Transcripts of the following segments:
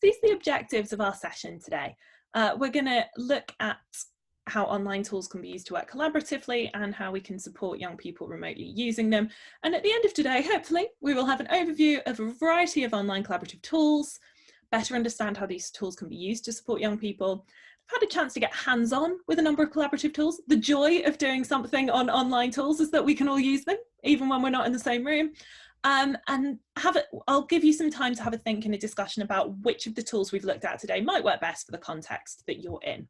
these are the objectives of our session today. We're going to look at how online tools can be used to work collaboratively and how we can support young people remotely using them. And at the end of today, hopefully, we will have an overview of a variety of online collaborative tools, better understand how these tools can be used to support young people. I've had a chance to get hands-on with a number of collaborative tools. The joy of doing something on online tools is that we can all use them, even when we're not in the same room. And I'll give you some time to have a think and a discussion about which of the tools we've looked at today might work best for the context that you're in.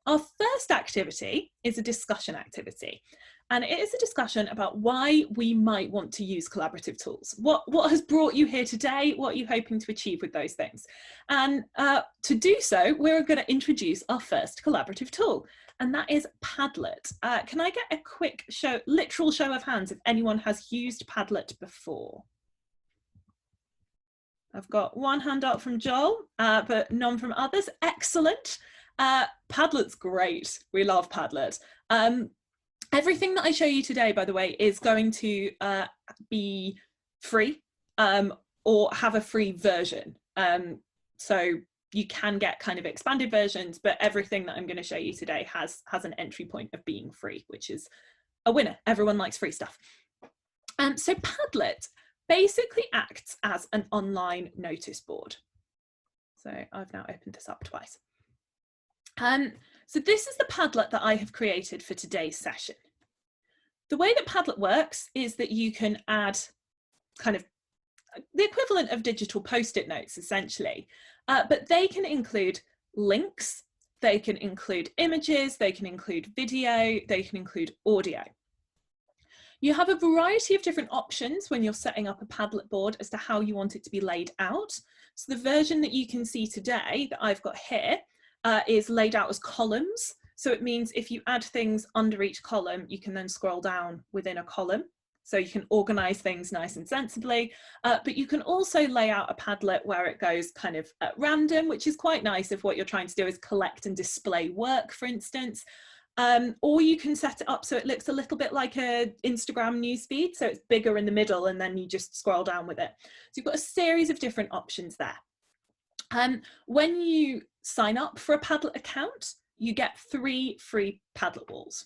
Our first activity is a discussion activity, and it is a discussion about why we might want to use collaborative tools. What has brought you here today? What are you hoping to achieve with those things? And to do so, we're going to introduce our first collaborative tool, and that is Padlet. Can I get a quick literal show of hands if anyone has used Padlet before? I've got one hand up from Joel, but none from others. Excellent. Padlet's great. We love Padlet. Everything that I show you today, by the way, is going to be free or have a free version. So you can get kind of expanded versions, but everything that I'm going to show you today has an entry point of being free, which is a winner. Everyone likes free stuff. So Padlet basically acts as an online notice board. So I've now opened this up twice. So this is the Padlet that I have created for today's session. The way that Padlet works is that you can add kind of the equivalent of digital post-it notes, essentially, but they can include links, they can include images, they can include video, they can include audio. You have a variety of different options when you're setting up a Padlet board as to how you want it to be laid out. So the version that you can see today that I've got here is laid out as columns. So it means if you add things under each column, you can then scroll down within a column. So you can organize things nice and sensibly, but you can also lay out a Padlet where it goes kind of at random, which is quite nice if what you're trying to do is collect and display work, for instance. Or you can set it up so it looks a little bit like a Instagram newsfeed. So it's bigger in the middle and then you just scroll down with it. So you've got a series of different options there. When you sign up for a Padlet account, you get 3 free Padlet walls.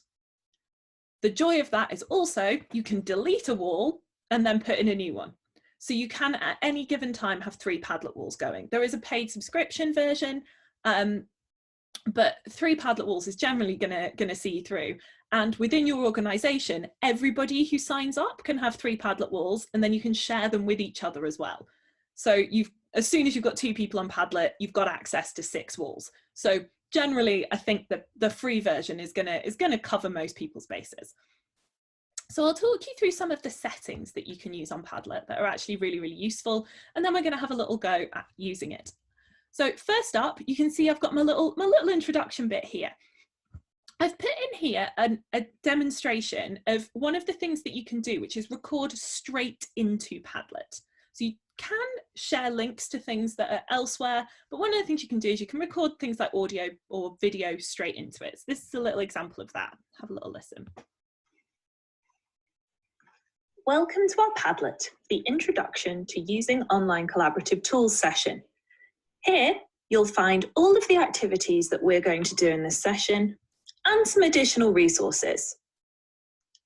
The joy of that is also you can delete a wall and then put in a new one. So you can at any given time have 3 Padlet walls going. There is a paid subscription version, but 3 Padlet walls is generally gonna see you through. And within your organization, everybody who signs up can have 3 Padlet walls, and then you can share them with each other as well. So as soon as you've got 2 people on Padlet, you've got access to 6 walls. So generally, I think that the free version is gonna cover most people's bases. So I'll talk you through some of the settings that you can use on Padlet that are actually really, really useful. And then we're gonna have a little go at using it. So first up, you can see I've got my little introduction bit here. I've put in here a demonstration of one of the things that you can do, which is record straight into Padlet. So you can share links to things that are elsewhere, but one of the things you can do is you can record things like audio or video straight into it. So this is a little example of that. Have a little listen. Welcome to our Padlet, the Introduction to Using Online Collaborative Tools session. Here, you'll find all of the activities that we're going to do in this session and some additional resources.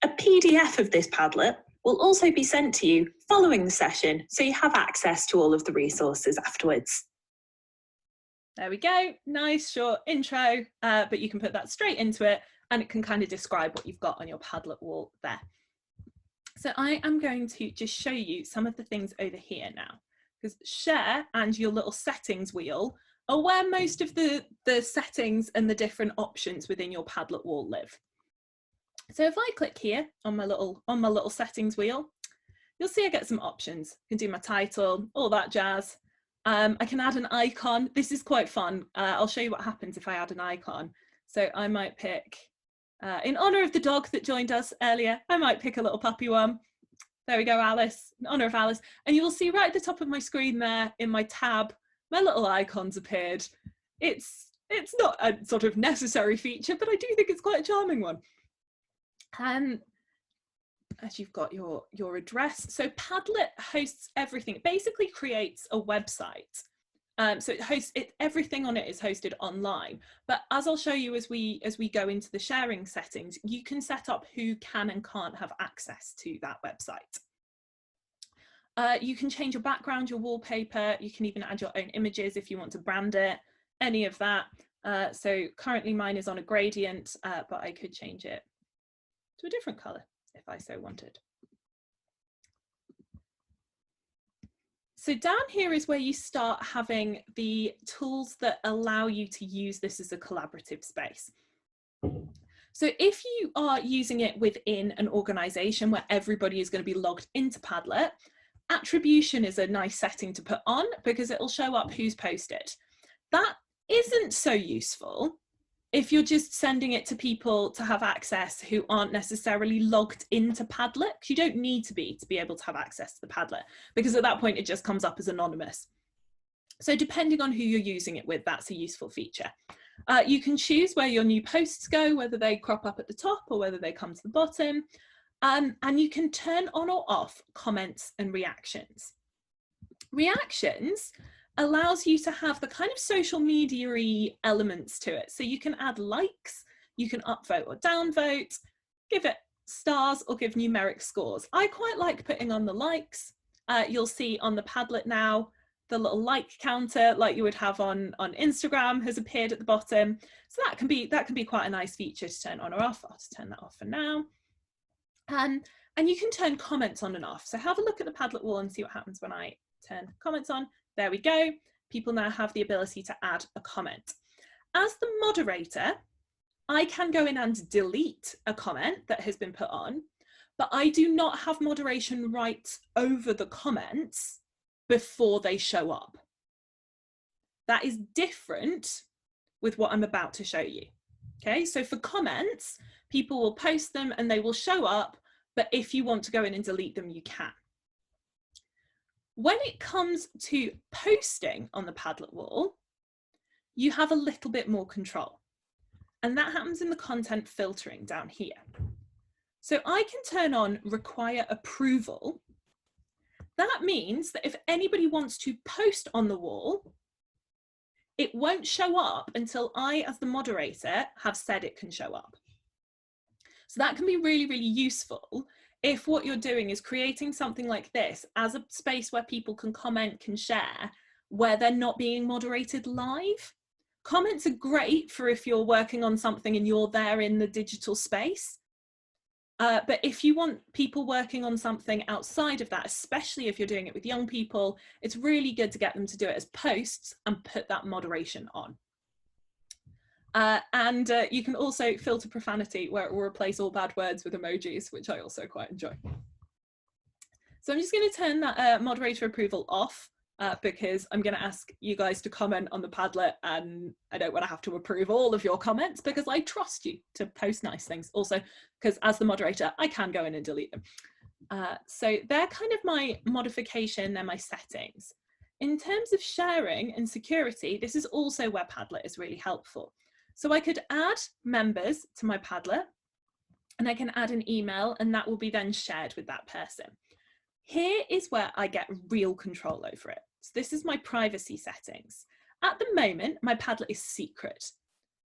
A PDF of this Padlet will also be sent to you following the session, so you have access to all of the resources afterwards. There we go, nice short intro, but you can put that straight into it and it can kind of describe what you've got on your Padlet wall there. So I am going to just show you some of the things over here now, because share and your little settings wheel are where most of the settings and the different options within your Padlet wall live. So if I click here on my little settings wheel, you'll see I get some options. I can do my title, all that jazz. I can add an icon. This is quite fun. I'll show you what happens if I add an icon. So I might pick, in honor of the dog that joined us earlier, I might pick a little puppy one. There we go, Alice, in honor of Alice. And you will see right at the top of my screen there in my tab, my little icons appeared. It's not a sort of necessary feature, but I do think it's quite a charming one. As you've got your address. So Padlet hosts everything. It basically creates a website So everything on it is hosted online. But as I'll show you as we go into the sharing settings, you can set up who can and can't have access to that website. You can change your background, your wallpaper. You can even add your own images if you want to brand it, any of that. So currently mine is on a gradient, but I could change it to a different color if I so wanted. So down here is where you start having the tools that allow you to use this as a collaborative space. So if you are using it within an organization where everybody is going to be logged into Padlet, attribution is a nice setting to put on because it'll show up who's posted. That isn't so useful if you're just sending it to people to have access who aren't necessarily logged into Padlet. You don't need to be able to have access to the Padlet, because at that point it just comes up as anonymous. So depending on who you're using it with, that's a useful feature. You can choose where your new posts go, whether they crop up at the top or whether they come to the bottom. And you can turn on or off comments and reactions. Reactions allows you to have the kind of social media-y elements to it. So you can add likes, you can upvote or downvote, give it stars or give numeric scores. I quite like putting on the likes. You'll see on the Padlet now, the little like counter like you would have on Instagram has appeared at the bottom. So that can be quite a nice feature to turn on or off. I'll just turn that off for now. And you can turn comments on and off. So have a look at the Padlet wall and see what happens when I turn comments on. There we go. People now have the ability to add a comment. As the moderator, I can go in and delete a comment that has been put on, but I do not have moderation rights over the comments before they show up. That is different with what I'm about to show you. Okay, so for comments, people will post them and they will show up, but if you want to go in and delete them, you can. When it comes to posting on the Padlet wall, you have a little bit more control. And that happens in the content filtering down here. So I can turn on require approval. That means that if anybody wants to post on the wall, it won't show up until I, as the moderator, have said it can show up. So that can be really, really useful if what you're doing is creating something like this as a space where people can comment, can share, where they're not being moderated live. Comments are great for if you're working on something and you're there in the digital space. But if you want people working on something outside of that, especially if you're doing it with young people, it's really good to get them to do it as posts and put that moderation on. You can also filter profanity, where it will replace all bad words with emojis, which I also quite enjoy. So I'm just going to turn that moderator approval off because I'm going to ask you guys to comment on the Padlet, and I don't want to have to approve all of your comments because I trust you to post nice things. Also, because as the moderator, I can go in and delete them. So they're kind of my modification, they're my settings. In terms of sharing and security, this is also where Padlet is really helpful. So I could add members to my Padlet and I can add an email, and that will be then shared with that person. Here is where I get real control over it. So this is my privacy settings. At the moment, my Padlet is secret.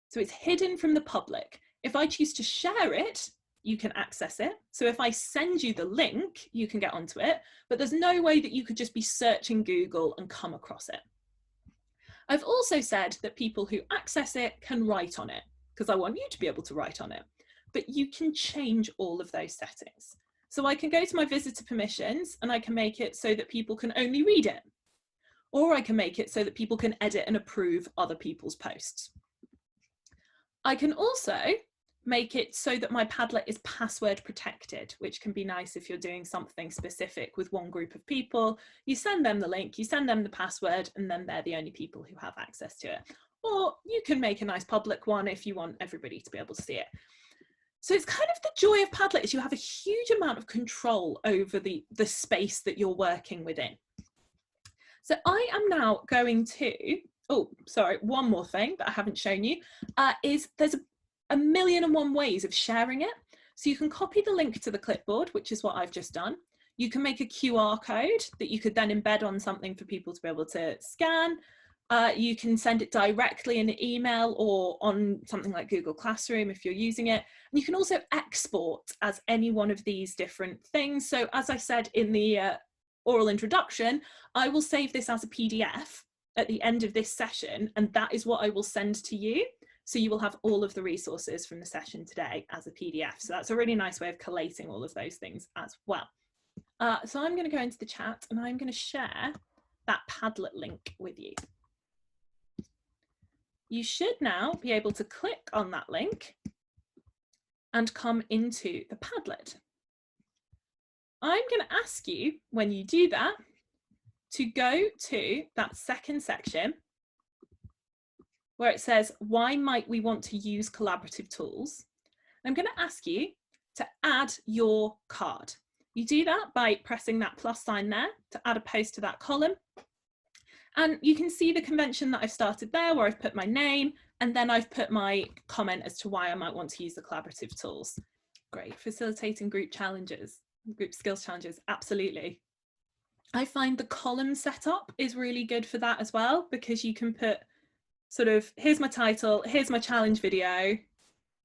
So it's hidden from the public. If I choose to share it, you can access it. So if I send you the link, you can get onto it, but there's no way that you could just be searching Google and come across it. I've also said that people who access it can write on it, because I want you to be able to write on it, but you can change all of those settings. So I can go to my visitor permissions and I can make it so that people can only read it, or I can make it so that people can edit and approve other people's posts. I can also make it so that my Padlet is password protected, which can be nice if you're doing something specific with one group of people. You send them the link, you send them the password, and then they're the only people who have access to it. Or you can make a nice public one if you want everybody to be able to see it. So it's kind of the joy of Padlet is you have a huge amount of control over the space that you're working within. So I am now going to, oh, sorry, one more thing that I haven't shown you is there's a million and one ways of sharing it. So you can copy the link to the clipboard, which is what I've just done. You can make a QR code that you could then embed on something for people to be able to scan. You can send it directly in an email or on something like Google Classroom if you're using it. And you can also export as any one of these different things. So as I said in the oral introduction, I will save this as a PDF at the end of this session, and that is what I will send to you. So you will have all of the resources from the session today as a PDF. So that's a really nice way of collating all of those things as well. So I'm going to go into the chat and I'm going to share that Padlet link with you. You should now be able to click on that link and come into the Padlet. I'm going to ask you, when you do that, to go to that second section where it says, why might we want to use collaborative tools? I'm going to ask you to add your card. You do that by pressing that plus sign there to add a post to that column. And you can see the convention that I've started there, where I've put my name and then I've put my comment as to why I might want to use the collaborative tools. Great, facilitating group challenges, group skills challenges, absolutely. I find the column setup is really good for that as well, because you can put sort of, here's my title, here's my challenge video,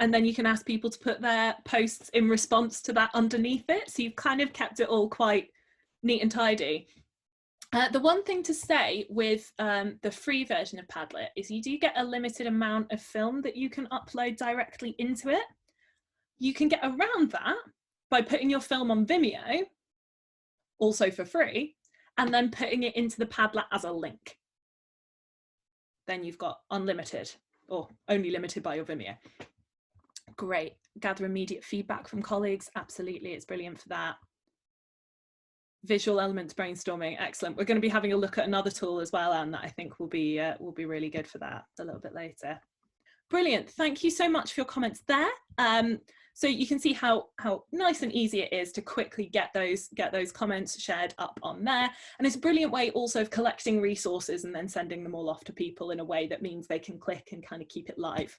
and then you can ask people to put their posts in response to that underneath it. So you've kind of kept it all quite neat and tidy. The one thing to say with the free version of Padlet is you do get a limited amount of film that you can upload directly into it. You can get around that by putting your film on Vimeo, also for free, and then putting it into the Padlet as a link. Then you've got unlimited, or only limited by your Vimeo. Great. Gather immediate feedback from colleagues. Absolutely, it's brilliant for that. Visual elements brainstorming, excellent. We're going to be having a look at another tool as well, Anne, that I think will be really good for that a little bit later. Brilliant. Thank you so much for your comments there. So you can see how nice and easy it is to quickly get those comments shared up on there. And it's a brilliant way also of collecting resources and then sending them all off to people in a way that means they can click and kind of keep it live.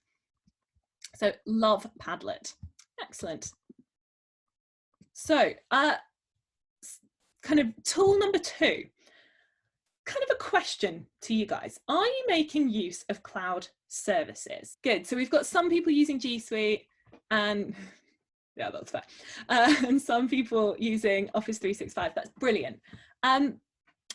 So love Padlet. Excellent. So kind of tool number 2, kind of a question to you guys. Are you making use of cloud services? Good. So we've got some people using G Suite, and yeah, that's fair. And some people using Office 365. That's brilliant.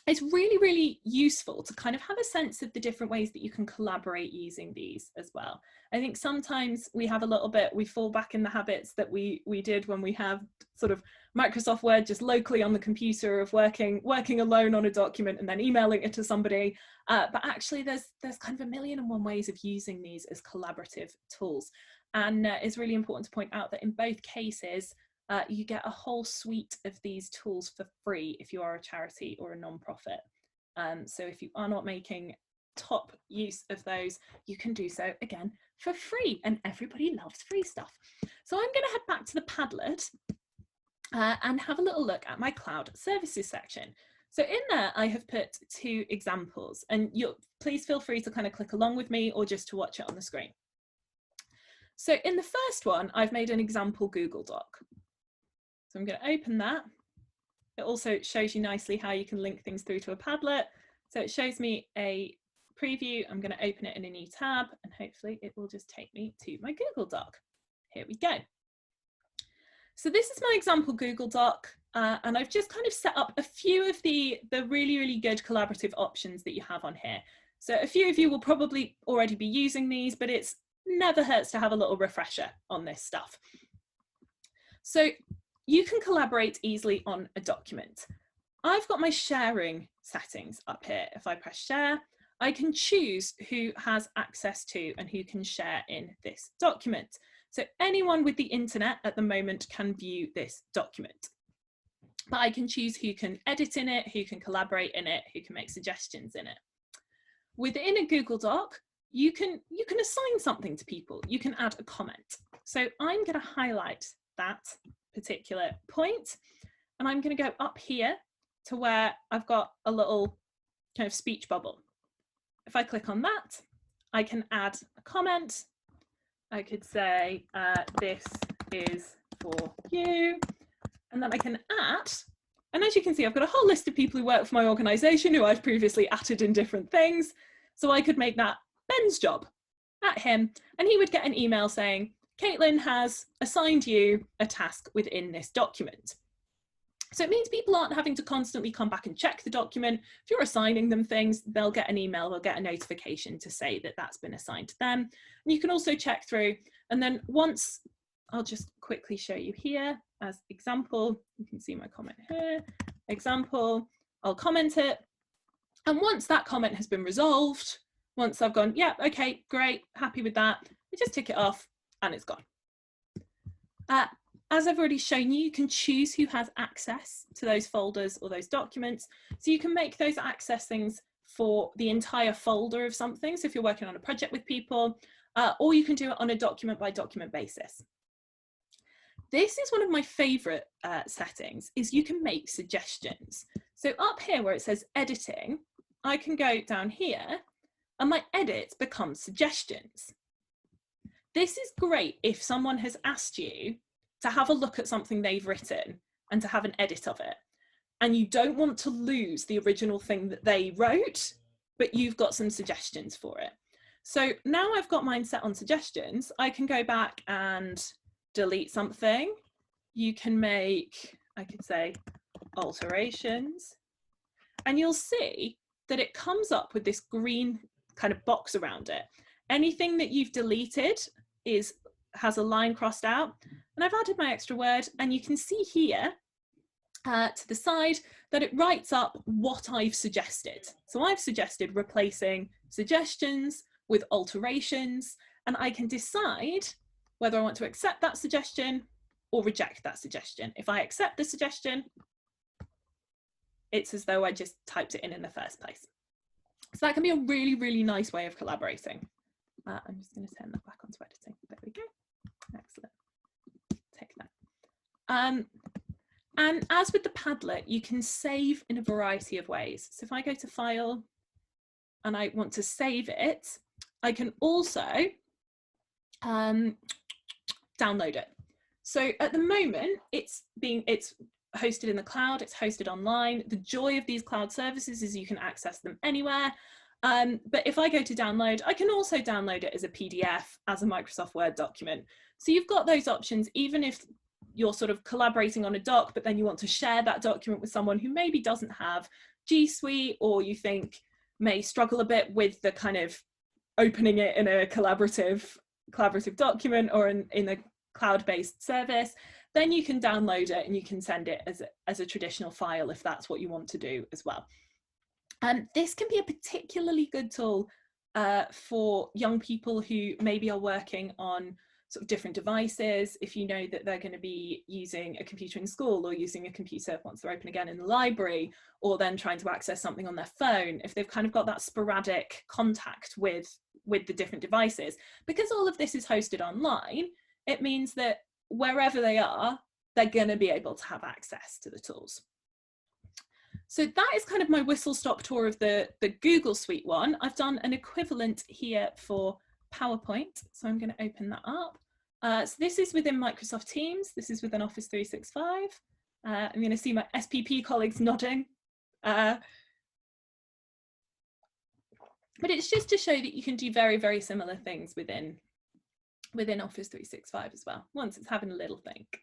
It's really, really useful to kind of have a sense of the different ways that you can collaborate using these as well. I think sometimes we have a little bit, we fall back in the habits that we did when we have sort of Microsoft Word just locally on the computer, of working alone on a document and then emailing it to somebody. But actually there's kind of 1,000,001 ways of using these as collaborative tools. And it's really important to point out that in both cases, you get a whole suite of these tools for free if you are a charity or a non-profit. So if you are not making top use of those, you can do so again for free, and everybody loves free stuff. So I'm going to head back to the Padlet and have a little look at my cloud services section. So in there I have put 2 examples, and please feel free to kind of click along with me or just to watch it on the screen. So in the first one, I've made an example Google Doc. So I'm going to open that. It also shows you nicely how you can link things through to a Padlet. So it shows me a preview. I'm going to open it in a new tab, and hopefully it will just take me to my Google Doc. Here we go. So this is my example Google Doc, and I've just kind of set up a few of the really, really good collaborative options that you have on here. So a few of you will probably already be using these, but it's never hurts to have a little refresher on this stuff. So you can collaborate easily on a document. I've got my sharing settings up here. If I press share, I can choose who has access to and who can share in this document. So anyone with the internet at the moment can view this document. But I can choose who can edit in it, who can collaborate in it, who can make suggestions in it. Within a Google Doc, you can assign something to people. You can add a comment. So I'm going to highlight that particular point, and I'm going to go up here to where I've got a little kind of speech bubble. If I click on that, I can add a comment. I could say, this is for you, and then I can add, and as you can see, I've got a whole list of people who work for my organisation who I've previously added in different things. So I could make that Ben's job at him, and he would get an email saying, Caitlin has assigned you a task within this document. So it means people aren't having to constantly come back and check the document. If you're assigning them things, they'll get an email, they'll get a notification to say that that's been assigned to them. And you can also check through, and then once, I'll just quickly show you here as example, you can see my comment here, example, I'll comment it. And once that comment has been resolved, once I've gone, yeah, okay, great, happy with that, I just tick it off and it's gone. As I've already shown you, you can choose who has access to those folders or those documents. So you can make those access things for the entire folder of something. So if you're working on a project with people, or you can do it on a document by document basis. This is one of my favorite settings, is you can make suggestions. So up here where it says editing, I can go down here and my edits become suggestions. This is great if someone has asked you to have a look at something they've written and to have an edit of it, and you don't want to lose the original thing that they wrote, but you've got some suggestions for it. So now I've got mine set on suggestions, I can go back and delete something. You can make, I could say, alterations, and you'll see that it comes up with this green kind of box around it. Anything that you've deleted has a line crossed out, and I've added my extra word, and you can see here to the side that it writes up what I've suggested. So I've suggested replacing suggestions with alterations, and I can decide whether I want to accept that suggestion or reject that suggestion. If I accept the suggestion, it's as though I just typed it in the first place. So that can be a really, really nice way of collaborating. I'm just going to turn that back onto editing. There we go. Excellent. Take that. And as with the Padlet, you can save in a variety of ways. So if I go to File and I want to save it, I can also download it. So at the moment, it's hosted in the cloud, it's hosted online. The joy of these cloud services is you can access them anywhere. But if I go to download, I can also download it as a PDF, as a Microsoft Word document. So you've got those options, even if you're sort of collaborating on a doc, but then you want to share that document with someone who maybe doesn't have G Suite, or you think may struggle a bit with the kind of opening it in a collaborative document or in a cloud-based service, then you can download it and you can send it as a traditional file if that's what you want to do as well. And this can be a particularly good tool for young people who maybe are working on sort of different devices. If you know that they're going to be using a computer in school, or using a computer once they're open again in the library, or then trying to access something on their phone, if they've kind of got that sporadic contact with the different devices, because all of this is hosted online, it means that wherever they are, they're going to be able to have access to the tools. So that is kind of my whistle-stop tour of the Google Suite one. I've done an equivalent here for PowerPoint, so I'm going to open that up. So this is within Microsoft Teams. This is within Office 365. I'm going to see my SPP colleagues nodding. But it's just to show that you can do very, very similar things within Office 365 as well, once it's having a little think.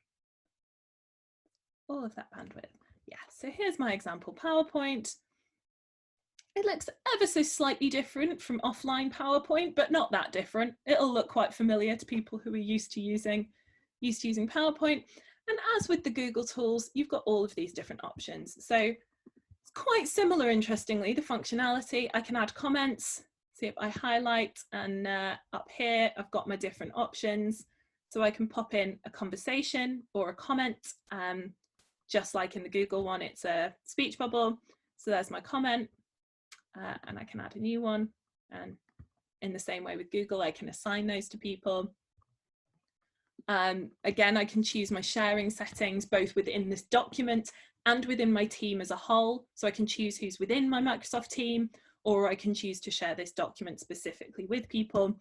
All of that bandwidth. Yeah, so here's my example PowerPoint. It looks ever so slightly different from offline PowerPoint, but not that different. It'll look quite familiar to people who are used to using PowerPoint. And as with the Google tools, you've got all of these different options. So it's quite similar, interestingly, the functionality. I can add comments. See if I highlight, and up here, I've got my different options. So I can pop in a conversation or a comment. Just like in the Google one, it's a speech bubble. So there's my comment, and I can add a new one. And in the same way with Google, I can assign those to people. Again, I can choose my sharing settings, both within this document and within my team as a whole. So I can choose who's within my Microsoft team, or I can choose to share this document specifically with people.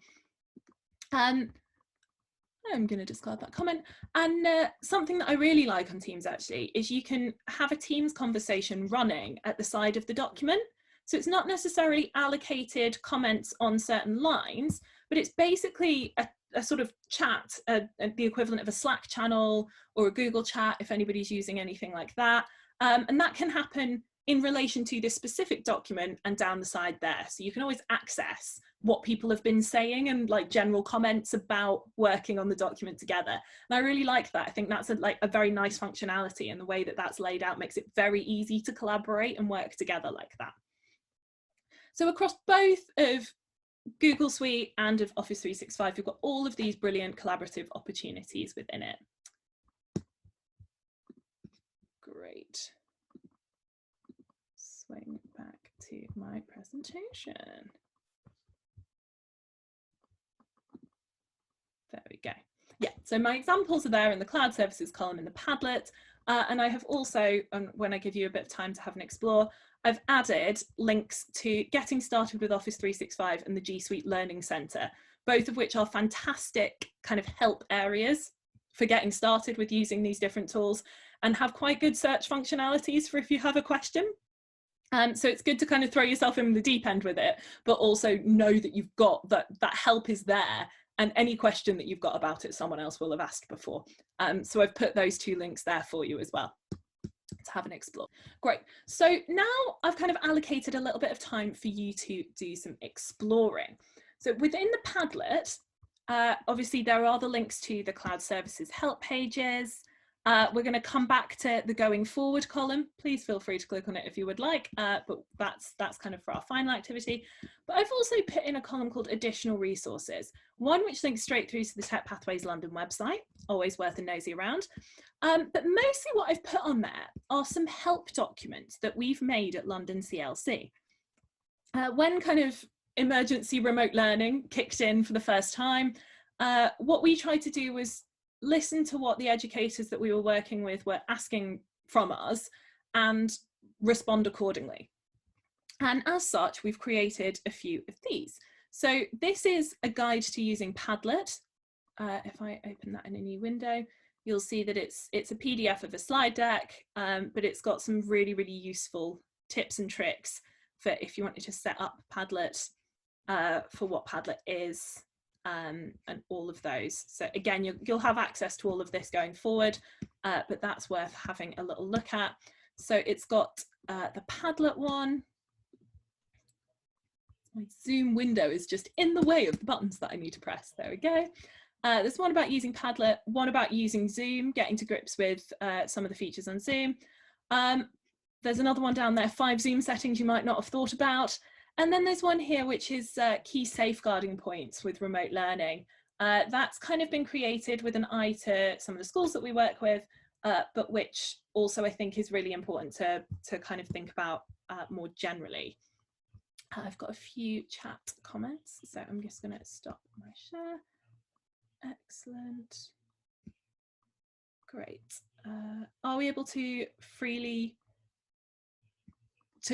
I'm going to discard that comment. And something that I really like on Teams actually is you can have a Teams conversation running at the side of the document. So it's not necessarily allocated comments on certain lines, but it's basically a sort of chat, the equivalent of a Slack channel or a Google chat, if anybody's using anything like that. And that can happen in relation to this specific document and down the side there. So you can always access what people have been saying and like general comments about working on the document together. And I really like that. I think that's a very nice functionality, and the way that that's laid out makes it very easy to collaborate and work together like that. So across both of Google Suite and of Office 365, we've got all of these brilliant collaborative opportunities within it. Great. Swing back to my presentation. There we go. Yeah, so my examples are there in the Cloud Services column in the Padlet. And I have also, when I give you a bit of time to have an explore, I've added links to Getting Started with Office 365 and the G Suite Learning Centre, both of which are fantastic kind of help areas for getting started with using these different tools, and have quite good search functionalities for if you have a question. So it's good to kind of throw yourself in the deep end with it, but also know that you've got that help is there, and any question that you've got about it, someone else will have asked before. So I've put those two links there for you as well to have an explore. Great. So now I've kind of allocated a little bit of time for you to do some exploring. So within the Padlet, obviously there are the links to the Cloud Services help pages. We're going to come back to the going forward column. Please feel free to click on it if you would like, but that's kind of for our final activity. But I've also put in a column called additional resources, one which links straight through to the Tech Pathways London website, always worth a nosy around. But mostly what I've put on there are some help documents that we've made at London CLC. When kind of emergency remote learning kicked in for the first time, what we tried to do was listen to what the educators that we were working with were asking from us and respond accordingly. And as such, we've created a few of these. So this is a guide to using Padlet. If I open that in a new window, you'll see that it's a PDF of a slide deck, but it's got some really, really useful tips and tricks for if you wanted to set up Padlet, for what Padlet is, and all of those. So again, you'll have access to all of this going forward, but that's worth having a little look at. So it's got the Padlet one. My Zoom window is just in the way of the buttons that I need to press. There we go. There's one about using Padlet, one about using Zoom, getting to grips with some of the features on Zoom. There's another one down there, 5 Zoom settings you might not have thought about. And then there's one here, which is key safeguarding points with remote learning. That's kind of been created with an eye to some of the schools that we work with, but which also I think is really important to kind of think about more generally. I've got a few chat comments, so I'm just going to stop my share. Excellent. Great. Are we able to freely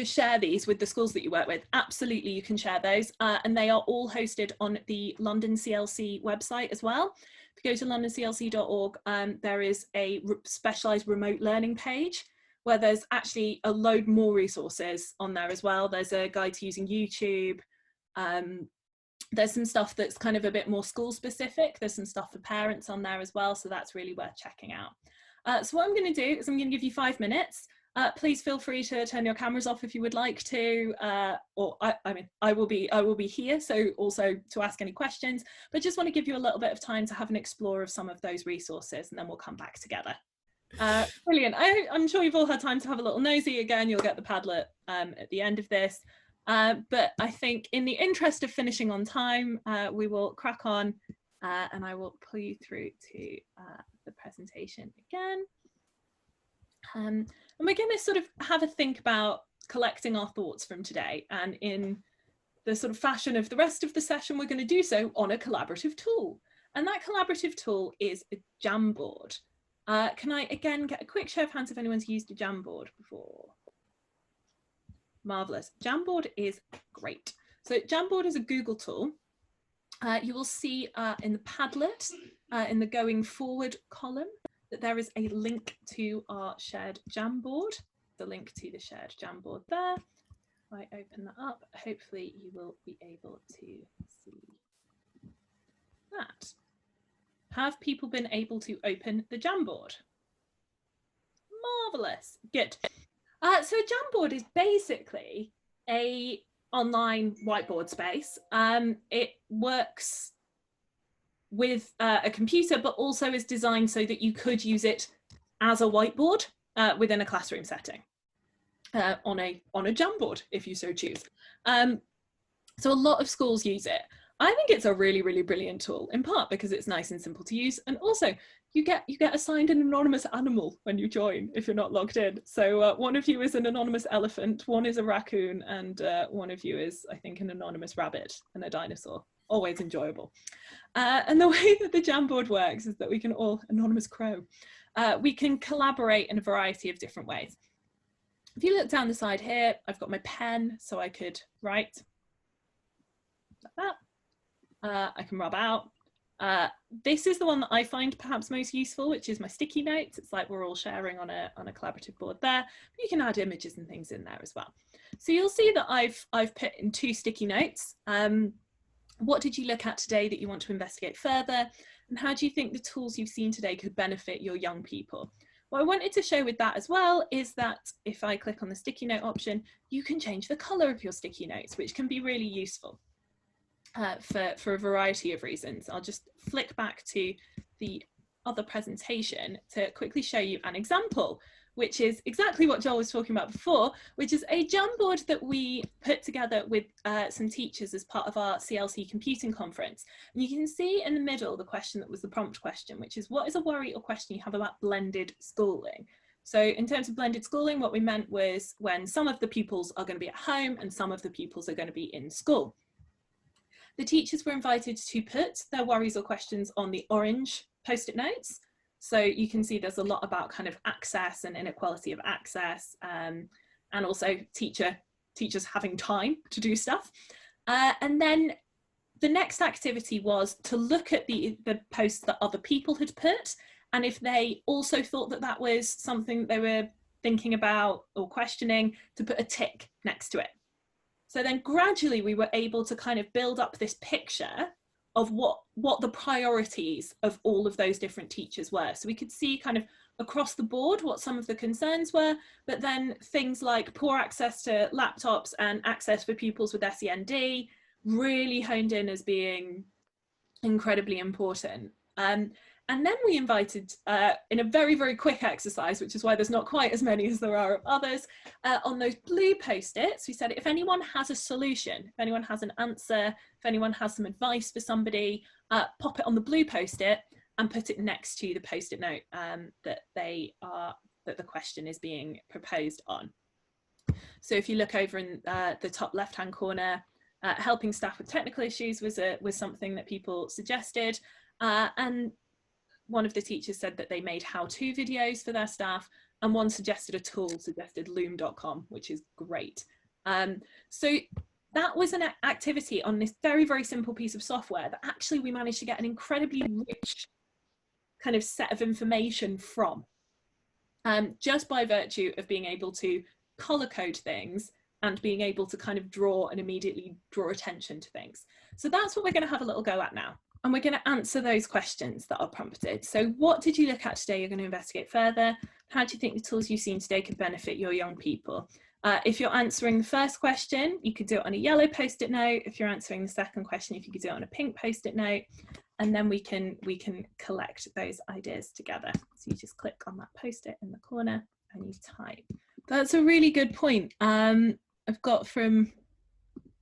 share these with the schools that you work with? Absolutely, you can share those, and they are all hosted on the London CLC website as well. If you go to londonclc.org, there is a specialised remote learning page where there's actually a load more resources on there as well. There's a guide to using YouTube. There's some stuff that's kind of a bit more school specific. There's some stuff for parents on there as well, so that's really worth checking out. So what I'm going to do is I'm going to give you 5 minutes. Please feel free to turn your cameras off if you would like to, or I mean, I will be here, so also to ask any questions, but just want to give you a little bit of time to have an explore of some of those resources, and then we'll come back together. Brilliant. I'm sure you've all had time to have a little nosy. Again, you'll get the Padlet at the end of this, but I think in the interest of finishing on time, we will crack on, and I will pull you through to the presentation again. And we're going to sort of have a think about collecting our thoughts from today, and in the sort of fashion of the rest of the session, we're going to do so on a collaborative tool, and that collaborative tool is a Jamboard. Can I again get a quick show of hands if anyone's used a Jamboard before? Marvelous. Jamboard is great. So Jamboard is a Google tool. You will see in the Padlet, in the going forward column, that there is a link to our shared Jamboard, the link to the shared Jamboard there. I open that up, hopefully you will be able to see that. Have people been able to open the Jamboard? Marvelous, good. So a Jamboard is basically a online whiteboard space. It works with a computer, but also is designed so that you could use it as a whiteboard within a classroom setting. On a Jamboard, if you so choose. So a lot of schools use it. I think it's a really, really brilliant tool, in part because it's nice and simple to use, and also you get assigned an anonymous animal when you join if you're not logged in. So one of you is an anonymous elephant, one is a raccoon, and one of you is, I think, an anonymous rabbit and a dinosaur. Always enjoyable. And the way that the Jamboard works is that we can all, anonymous crow, we can collaborate in a variety of different ways. If you look down the side here, I've got my pen, so I could write like that. I can rub out. This is the one that I find perhaps most useful, which is my sticky notes. It's like we're all sharing on a collaborative board there. But you can add images and things in there as well. So you'll see that I've put in 2 sticky notes. What did you look at today that you want to investigate further? And how do you think the tools you've seen today could benefit your young people? What I wanted to show with that as well is that if I click on the sticky note option, you can change the color of your sticky notes, which can be really useful for a variety of reasons. I'll just flick back to the other presentation to quickly show you an example, which is exactly what Joel was talking about before, which is a Jamboard that we put together with some teachers as part of our CLC computing conference. And you can see in the middle the question that was the prompt question, which is, what is a worry or question you have about blended schooling? So in terms of blended schooling, what we meant was when some of the pupils are going to be at home and some of the pupils are going to be in school. The teachers were invited to put their worries or questions on the orange post-it notes. So you can see there's a lot about kind of access and inequality of access, and also teachers having time to do stuff. And then the next activity was to look at the posts that other people had put, and if they also thought that that was something they were thinking about or questioning, to put a tick next to it. So then gradually we were able to kind of build up this picture of what the priorities of all of those different teachers were. So we could see kind of across the board what some of the concerns were, but then things like poor access to laptops and access for pupils with SEND really honed in as being incredibly important. And then we invited, in a very, very quick exercise, which is why there's not quite as many as there are of others, on those blue post-its, we said if anyone has a solution, if anyone has an answer, if anyone has some advice for somebody, pop it on the blue post-it and put it next to the post-it note that the question is being proposed on. So if you look over in the top left-hand corner, helping staff with technical issues was something that people suggested, and one of the teachers said that they made how-to videos for their staff, and one suggested a tool, suggested loom.com, which is great. So that was an activity on this very, very simple piece of software that actually we managed to get an incredibly rich kind of set of information from, just by virtue of being able to color code things and being able to kind of draw and immediately draw attention to things. So that's what we're going to have a little go at now. And we're going to answer those questions that are prompted. So what did you look at today? You're going to investigate further. How do you think the tools you've seen today could benefit your young people? If you're answering the first question, you could do it on a yellow post-it note. If you're answering the second question, if you could do it on a pink post-it note, and then we can collect those ideas together. So you just click on that post-it in the corner and you type. That's a really good point. I've got from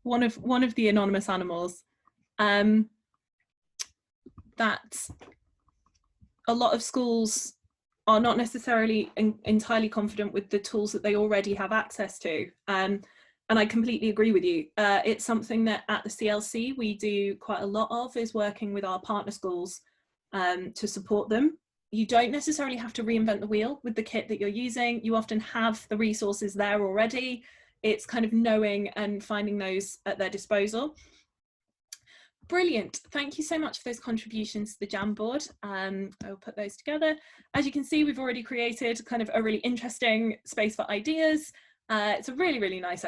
one of the anonymous animals, that a lot of schools are not necessarily entirely confident with the tools that they already have access to. And I completely agree with you. It's something that at the CLC we do quite a lot of, is working with our partner schools to support them. You don't necessarily have to reinvent the wheel with the kit that you're using. You often have the resources there already. It's kind of knowing and finding those at their disposal. Brilliant. Thank you so much for those contributions to the Jamboard. I'll put those together. As you can see, we've already created kind of a really interesting space for ideas. It's a really, really nice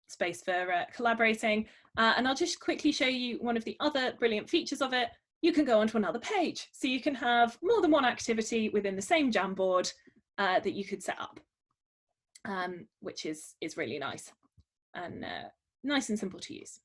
space for collaborating. And I'll just quickly show you one of the other brilliant features of it. You can go onto another page. So you can have more than one activity within the same Jamboard that you could set up, which is really nice and simple to use.